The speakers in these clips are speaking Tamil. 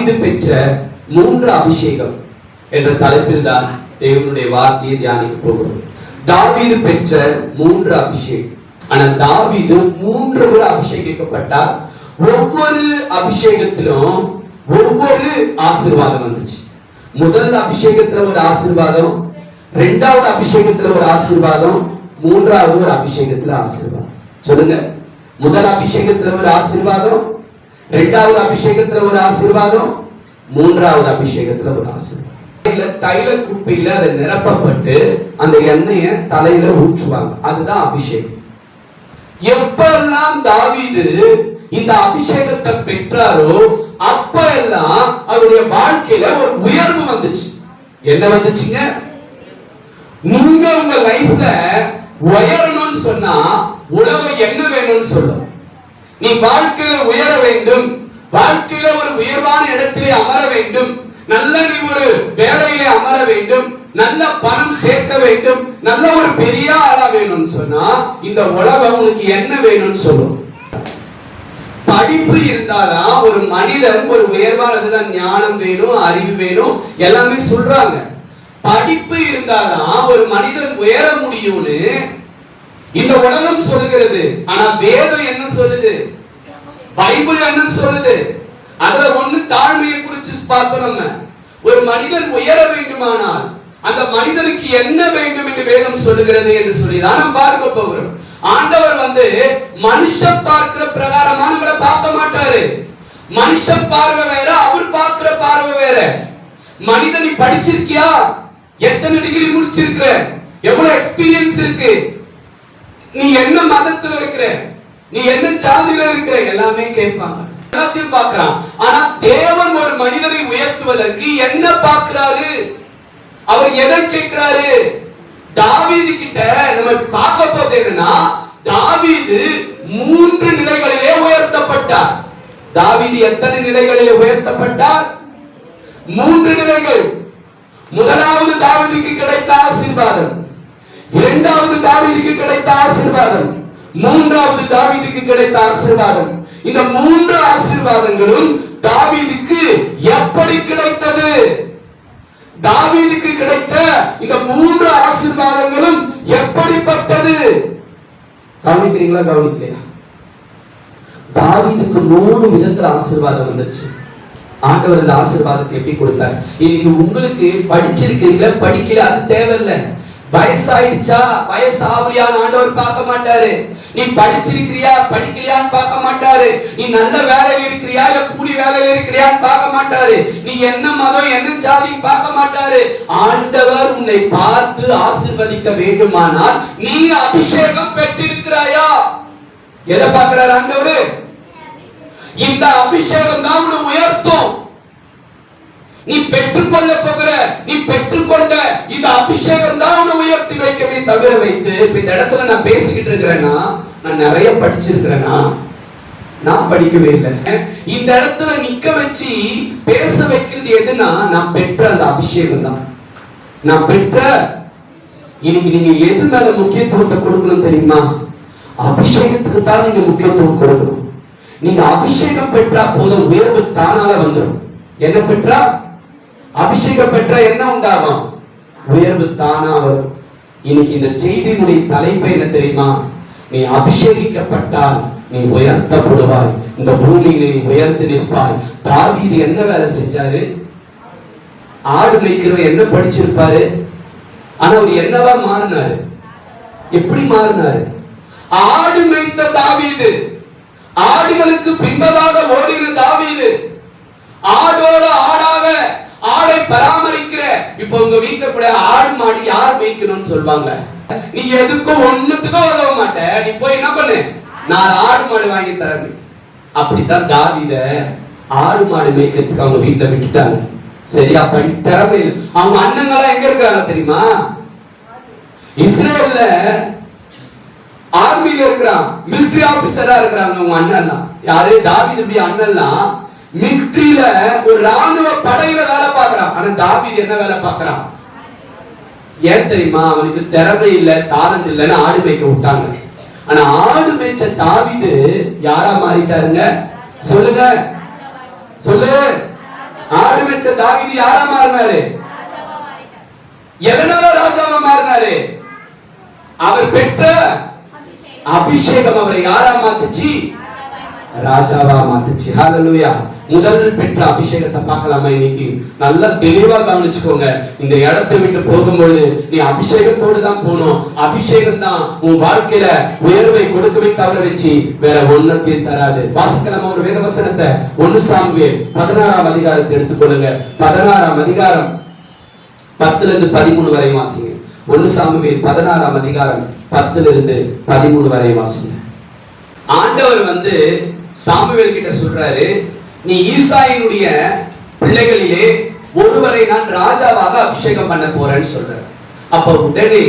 தாவீது பெற்ற 3 அபிஷேகம் என்ற தலைப்பில் தான் தேவனுடைய வார்த்தையை தியானிக்க போகிறோம். தாவீது பெற்ற 3 அபிஷேகம். ஆனா தாவீது 3 முறை அபிஷேகிக்கப்பட்டார். ஒவ்வொரு அபிஷேகத்திலும் ஒவ்வொரு ஆசீர்வாதம் வந்துச்சு. முதல் அபிஷேகத்துல ஒரு ஆசீர்வாதம், 2வது அபிஷேகத்துல ஒரு ஆசீர்வாதம், 3வது ஒரு அபிஷேகத்துல ஆசீர்வாதம். சொல்லுங்க. முதல் அபிஷேகத்துல ஒரு ஆசீர்வாதம், 2வது அபிஷேகத்துல ஒரு ஆசீர்வாதம், 3வது அபிஷேகத்துல ஒரு ஆசீர்வாதம். தைல குப்பையில அதை நிரப்பப்பட்டு அந்த எண்ணெயை தலையில ஊற்றுவாங்க. அதுதான் அபிஷேகம். எப்பெல்லாம் தாவீது இந்த அபிஷேகத்தை பெற்றாரோ அப்ப எல்லாம் அவருடைய வாழ்க்கையில ஒரு உயர்வு வந்துச்சு. என்ன வந்துச்சுங்க? நீங்க உங்க லைஃப்ல உயரணும்னு சொன்னா உலகம் என்ன வேணும்னு சொல்லும். நீ வாழ்க்கையில உயர வேண்டும், வாழ்க்கையில ஒரு உயர்வான இடத்திலே அமர வேண்டும், நல்ல நீ ஒரு வேலையிலே அமர வேண்டும், நல்ல பணம் சேர்க்க வேண்டும், நல்ல ஒரு பெரிய ஆளா வேணும்னு சொன்னா இந்த உலகம் உனக்கு என்ன வேணும்னு சொல்லும். படிப்பு இருந்தாதான் ஒரு மனிதன் ஒரு உயர்வானதுதான். ஞானம் வேணும், அறிவு வேணும், எல்லாமே சொல்றாங்க. படிப்பு இருந்தாதான் ஒரு மனிதன் உயர முடியும்னு இந்த உலகம் சொல்லுகிறது. ஆனா வேதம் என்ன சொல்லுது? பைபிள் என்ன சொல்லுது? அதுல ஒண்ணு தாழ்மையை குறித்து பார்த்தோம். நம்ம ஒரு மனிதன் உயர வேண்டுமானால் அந்த மனிதனுக்கு என்ன வேண்டும் என்று வேதம் சொல்லுகிறது என்று சொல்லி தான் நாம் பார்க்க போகிறோம். ஆண்டவர் மனுஷன் பார்க்கிற பிரகாரமா நம்மளை பார்க்க மாட்டாரு. மனுஷன் பார்வை வேற, அவர் பார்க்கிற பார்வை வேற. மனிதன் நீ படிச்சிருக்கியா? எத்தனை டிகிரி முடிச்சிருக்கிற? எவ்வளவு எக்ஸ்பீரியன்ஸ் இருக்கு? நீ என்ன மதத்துல இருக்கிற? நீ என்ன ஜாதியில இருக்கிற? எல்லாமே கேட்பாங்க, எல்லாத்தையும் பார்க்கிறான். ஆனா தேவன் ஒரு மனிதனை உயர்த்துவதற்கு என்ன பார்க்கிறாரு? அவர் எதை கேட்கிறாரு? தாவீது கிட்ட நம்ம பார்க்க போறது என்னன்னா, தாவீது 3 நிலைகளிலே உயர்த்தப்பட்டார். தாவீது எத்தனை நிலைகளிலே உயர்த்தப்பட்டார்? 3 நிலைகள். முதலாவது தாவீதுக்கு கிடைத்த ஆசீர்வாதம், 2வது தாவீதுக்கு கிடைத்த ஆசீர்வாதம், 3வது தாவீதுக்கு கிடைத்த ஆசீர்வாதம். இந்த 3 ஆசீர்வாதங்களும் தாவீதுக்கு எப்படி கிடைத்தது? தாவீதுக்கு கிடைத்த இந்த 3 ஆசீர்வாதங்களும் எப்படிப்பட்டது? கவனிக்கிறீங்களா? கவனிக்கலையா? தாவீதுக்கு 3 விதத்துல ஆசீர்வாதம் வந்துச்சு. ஆண்டவர் அந்த ஆசீர்வாதத்தை எப்படி கொடுத்தார்? இன்னைக்கு உங்களுக்கு படிச்சிருக்கீங்களா படிக்கல அது தேவையில்லை. வயசாயிடுச்சா வயசாவலியான்னு ஆண்டவர் பார்க்க மாட்டாரு. நீ படிச்சிருக்கிறியா படிக்கலையான்னு பார்க்க மாட்டாரு. நீ நல்ல வேலையில இருக்கிறியா இல்ல கூலி வேலையில இருக்கிறியான்னு பார்க்க மாட்டாரு. நீ என்ன மதம் என்ன ஜாதின்னு பார்க்க மாட்டாரு. ஆண்டவர் உன்னை பார்த்து ஆசீர்வதிக்க வேண்டுமானால் நீ அபிஷேகம் பெற்றிருக்கிறாயா? எதை பார்க்கிறார் ஆண்டவர்? இந்த அபிஷேகம் தான் உன்னை உயர்த்தும். நீ பெற்றுக்கொள்ள போகிற, நீ பெற்றுக்கொண்ட இந்த அபிஷேகம் தான் உன்னை உயர்த்தி வைக்கவே தவிர வைத்து இந்த இடத்துல நான் பேசிக்கிட்டு இருக்கிறேன்னா நான் நிறைய படிச்சிருக்கிறேன்னா? நான் படிக்கவே இல்லை. இந்த இடத்துல நிக்க வச்சு பேச வைக்கிறது எதுனா நான் பெற்ற அந்த அபிஷேகம் தான். நான் பெற்ற இன்னைக்கு நீங்க எது மேல முக்கியத்துவத்தை கொடுக்கணும் தெரியுமா? அபிஷேகத்துக்கு தான் நீங்க முக்கியத்துவம் கொடுக்கணும். நீங்க அபிஷேகம் பெற்றா போதும், உயர்வு தானால வந்துடும். என்ன பெற்றா? அபிஷேகம் பெற்றா என்ன உண்டாகும்? உயர்வு தானா வரும். இன்னைக்கு இந்த செய்தியினுடைய தலைப்பு என்ன தெரியுமா? நீ அபிஷேகிக்கப்பட்டால் நீ உயர்த்தப்படுவாய், இந்த பூமியில நீ உயர்ந்து நிற்பாய். தாவீது என்ன வேலை செஞ்சாரு? ஆடு மேய்க்கிறவர் என்ன படிச்சிருப்பாரு? ஆனா அவர் என்னவா மாறினாரு? எப்படி மாறினாரு? ஆடு மேய்த்த தாவீது, ஆடுகளுக்கு பின்பதாக ஓடின தாவீது, ஆடோட ஆடாக ஆடை பராமரிக்கிற. இப்ப உங்க வீட்டுல கூட ஆடு மாடு யார் மேய்க்கணும்னு சொல்லுவாங்க. நீ எதுக்கும் ஒண்ணுத்துக்கும் உதவ மாட்ட. நீ போய் என்ன பண்ணு, நான் ஆடு மாடு வாங்கி தரேன். அப்படித்தான் தாவீத ஆடு மாடு மேய்க்கிறதுக்கு அவங்க வீட்டுல விட்டுட்டாங்க. சரியா? படி திறமை. அவங்க அண்ணங்களாம் எங்க இருக்காங்க தெரியுமா? இஸ்ரேல்ல ஆர்மியில இருக்கிறான், மிலிட்டரி ஆபீசரா இருக்கிறாங்க. உங்க அண்ணன் யாரு? தாவீதுடைய அண்ணன்லாம் மிலிட்டரியில ஒரு ராணுவ படையில வேலை பார்க்கறான். ஆனா தாவீது என்ன வேலை பார்க்கறான்? ஏன் தெரியுமா? அவனுக்கு திறமை இல்ல, தாளந்து இல்லைன்னு ஆடு மேய்க்க விட்டாங்க. ஆனா ஆடு மேய்ச்ச தாவீது யாரா மாறிட்டாருங்க? சொல்லுங்க, சொல்லு. நினைச்ச தாவீது யாரா மாறினாரு? எதனால ராஜாவா மாறினாரு? அவர் பெற்ற அபிஷேகம் அவரை யாரா மாத்துச்சு? ராஜாவா மாத்துச்சு. ஹalleluya. முதல் பெற்ற அபிஷேகத்தை பார்க்கலாமா இன்னைக்கு? நல்லா தெளிவா கவனிச்சுக்கோங்க. இந்த இடத்தை விட்டு போகும்போது நீ அபிஷேகத்தோடு தான் போகணும். அபிஷேகம் தான் உன் வாழ்க்கையில உயர்வை கொடுக்கவே தவிர வச்சு வேற ஒன்னத்தையும் தராது. வாசிக்கலாம் ஒரு வேத வசனத்தை. 1 சாமுவேல் 16ஆம் அதிகாரத்தை எடுத்துக்கொள்ளுங்க. 16ஆம் அதிகாரம் 10 இருந்து 13 வரை வாசிங்க. 1 சாமுவேல் 16ஆம் அதிகாரம் 10 இருந்து 13 வரை வாசிங்க. ஆண்டவர் சாமுவேல் கிட்ட சொல்றாரு, நீ ஈசாயினுடைய பிள்ளைகளிலே ஒருவரை நான் ராஜாவாக அபிஷேகம் பண்ண போறேன்னு சொல்றாரு. அப்ப உடனே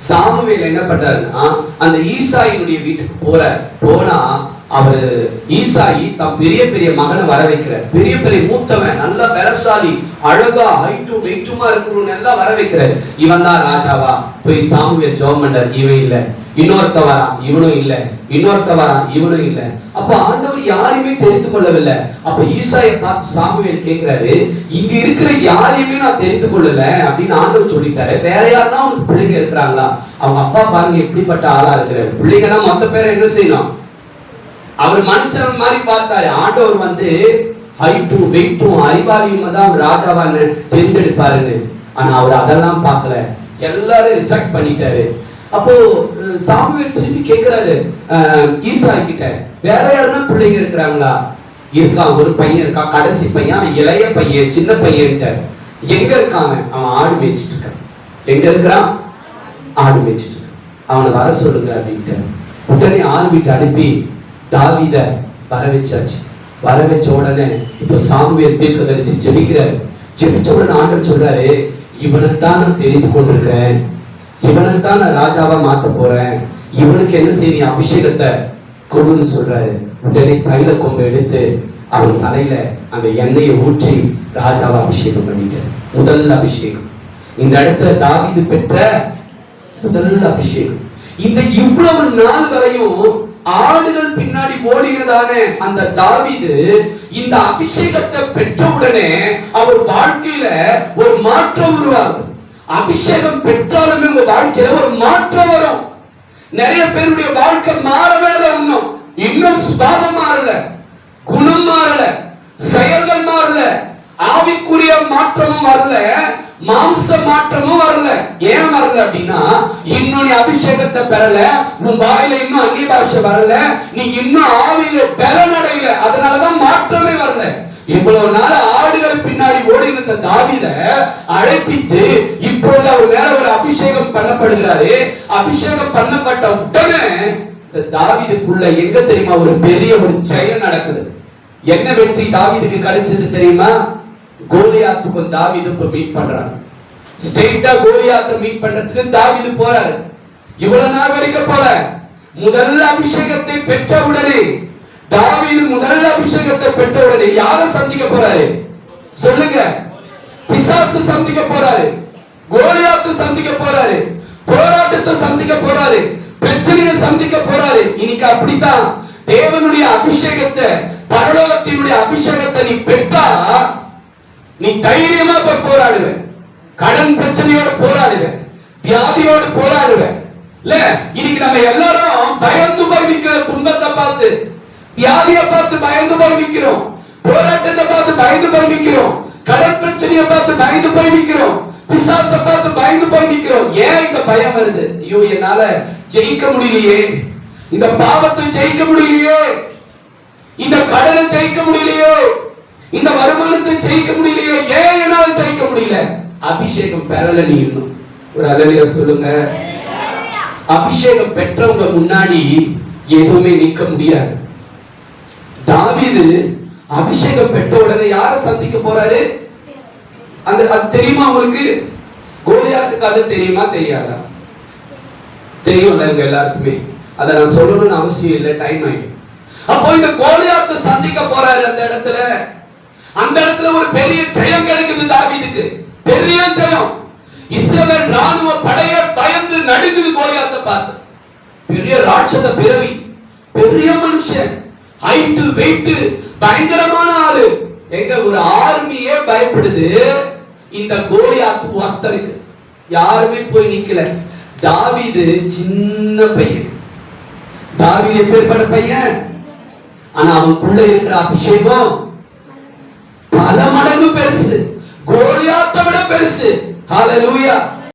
சாமுவேல் என்ன பண்றாருன்னா அந்த ஈசாயினுடைய வீட்டுக்கு போனா அவர் ஈசாயி தம் பெரிய பெரிய மகனை வர வைக்கிறார். பெரிய பெரிய மூத்தவன், நல்ல பலசாலி, அழகா ஹைட்டும் வெயிட்டுமா இருக்கணும்னு எல்லாம் வர வைக்கிறார். இவன் தான் ராஜாவா? போய் சாமுவேல் ஜெபம் பண்றார். இவன் இல்ல, இன்னொருத்த வரான், இவனும் இல்ல, இன்னொருத்த வரான், இவனும் இல்ல. அப்ப ஆண்டவர் யாரையுமே தெரிந்து கொள்ளவில்லை. அப்ப ஈசாயை பார்த்து சாமுவேல் கேட்கிறாரு, இங்க இருக்கிற யாரையுமே நான் தெரிந்து கொள்ளல அப்படின்னு ஆண்டவர் சொல்லிட்டாரு. வேற யாருன்னா அவனுக்கு பிள்ளைங்க இருக்கிறாங்களா? அவங்க அப்பா பாருங்க எப்படிப்பட்ட ஆளா இருக்கிறாரு. பிள்ளைங்கன்னா மொத்த பேரை என்ன செய்யணும்? அவர் மனுஷன் மாதிரி பார்த்தாரு. ஆண்டவர் ஹைட்டும் வெயிட்டும் அறிவாளியும் தான் ராஜாவான்னு தேர்ந்தெடுப்பாருன்னு. ஆனா அவர் அதெல்லாம் பார்க்கல, எல்லாரும் ரிஜெக்ட் பண்ணிட்டாரு. அப்போ சாமுவேல் திரும்பி கேட்கிறாரு ஈசாய் கிட்ட, வேற யாருன்னா பிள்ளைங்க இருக்கிறாங்களா? இருக்கான், ஒரு பையன் இருக்கான், கடைசி பையன், இளைய பையன், சின்ன பையன். எங்க இருக்கான்? அவன் ஆடு மேய்ச்சிட்டு இருக்கான். எங்க இருக்கிறான்? ஆடு மேய்ச்சிட்டு இருக்கான். அவனை வர சொல்லுங்க அப்படின்ட்டு உடனே ஆள் வீட்டு அனுப்பி தாவீத வர வச்சாச்சு. வர வச்ச உடனே இப்ப சாமுவேல் தீர்க்கதரிசி ஜெபிக்கிறார். ஜெபிச்ச உடனே ஆண்டவர் சொல்றாரு, இவனைத்தான் நான் தெரிந்து கொண்டிருக்கேன், இவனைத்தான் நான் ராஜாவா மாத்த போறேன், இவனுக்கு என்ன செய்ய அபிஷேகத்தை கொடுன்னு சொல்றாரு. உடனே தைல கொம்பை எடுத்து அவன் தலையில அந்த எண்ணெயை ஊற்றி ராஜாவை அபிஷேகம் பண்ணிட்டார். முதல் அபிஷேகம் இந்த இடத்துல தாவீது பெற்ற முதல் அபிஷேகம். இந்த இவ்வளவு நாள் வரையும் ஆடுகள் பின்னாடி ஓடினதானே அந்த தாவீது இந்த அபிஷேகத்தை பெற்றவுடனே அவர் வாழ்க்கையில ஒரு மாற்றம் உருவாகும். அபிஷேகம் பெற்றாலுமே உங்க வாழ்க்கையில ஒரு மாற்றம் வரும். நிறைய பேருடைய வாழ்க்கை மாறவே இல்லை, இன்னும் சுபாவம் மாறல, குணம் மாறல, செயல்கள் மாறல, ஆவிக்குரிய மாற்றமும் வரல, மாம்ச மாற்றமும் வரல. ஏன் வரல அப்படின்னா இன்னும் நீ அபிஷேகத்தை பெறல, உன் வாயில இன்னும் அந்நிய பாஷை வரல, நீ இன்னும் ஆவியில பலன் அடையல, அதனாலதான் மாற்றமே வரல. இவ்வளவு நாள் ஆடுகள் பின்னாடி ஓடி இருந்த தாவீத அழைப்பித்து இப்பொழுது அவர் மேல ஒரு அபிஷேகம் பண்ணப்படுகிறாரு. அபிஷேகம் பண்ணப்பட்ட உடனே தாவீதுக்குள்ள எங்க தெரியுமா ஒரு பெரிய ஒரு ஜெயம் நடக்குது. என்ன வெற்றி தாவீதுக்கு கிடைச்சது தெரியுமா? கோலியாத்துக்கு தாவீது மீட் பண்றாங்க. ஸ்ட்ரெயிட்டா கோலியாத்தை மீட் பண்றதுக்கு தாவீது போறாரு. இவ்வளவு நாள் வரைக்கும் போல முதல் அபிஷேகத்தை பெற்ற உடனே தாவீது முதல் அபிஷேகத்தை பெற்ற உடனே யாரை சந்திக்க போறாரு சொல்லுங்க? பிசாசு சந்திக்க போறாரு, கோலியாத்து சந்திக்க போறாரு, போராட்டத்தை சந்திக்க போறாரு, பிரச்சனையை சந்திக்க போறாரு. இன்னைக்கு அப்படித்தான் தேவனுடைய அபிஷேகத்தை, பரலோகத்தினுடைய அபிஷேகத்தை நீ பெற்றா நீ தைரியமா போராடுவ. கடன் பிரச்சனையோட போராடுவ, வியாதியோடு போராடுவ. இல்ல இன்னைக்கு நம்ம எல்லாரும் பயந்து போய் நிக்கிற துன்பத்தை பார்த்து, வியாதியை பார்த்து பயந்து போய் நிக்கிறோம், போராட்டத்தை பார்த்து பயந்து போய் நிக்கிறோம், கடன் பிரச்சனையை பார்த்து பயந்து போய் நிக்கிறோம், பிசாசை பார்த்து பயந்து போய் நிக்கிறோம். ஏன் இந்த பயம் வருது? ஐயோ என்னால ஜெயிக்க முடியலையே, இந்த பாவத்தை ஜெயிக்க முடியலையே, இந்த கடனை ஜெயிக்க முடியலையே, இந்த வருமானத்தை ஜெயிக்க முடியலையே. ஏன் என்னால ஜெயிக்க முடியல? அபிஷேகம் பெறல. நீ இன்னும் ஒரு அல்லேலூயா சொல்லுங்க. அபிஷேகம் பெற்றவங்க முன்னாடி எதுவுமே நிற்க முடியாது. தாவீது அபிஷேகம் பெற்ற உடனே யாரை சந்திக்க போறாரு? அது தெரியுமா உங்களுக்கு? கோலியாத்துக்கு அது தெரியுமா தெரியாதா? தெரியும்ல உங்க எல்லாருக்குமே. அதை நான் சொல்லணும்னு அவசியம் இல்லை, டைம் ஆயிடும். அப்போ இந்த கோலியாத்தை சந்திக்க போறாரு. அந்த இடத்துல ஒரு பெரிய ஜெயம் கிடைக்குது தாவீதுக்கு, பெரிய ஜெயம். இஸ்ரவேல் ராணுவ படைய பயந்து நடுங்குது கோலியாத்தை பார்த்து. பெரிய ராட்சத பிறவி, பெரிய மனுஷன், ஹைட் வெயிட் பயங்கரமான ஆளு. எங்க ஒரு ஆர்மியே பயப்படுது. இந்த கோலியாத் ஒருத்தருக்கு யாருமே போய் நிக்கல. தாவீது சின்ன பையன். தாவீது எப்பேற்பட்ட பையன்? ஆனா அவனுக்குள்ள இருக்கிற அபிஷேகம் பல மடங்கு பெருசு, கோலியாத்தை விட பெருசு. ஹல்லேலூயா.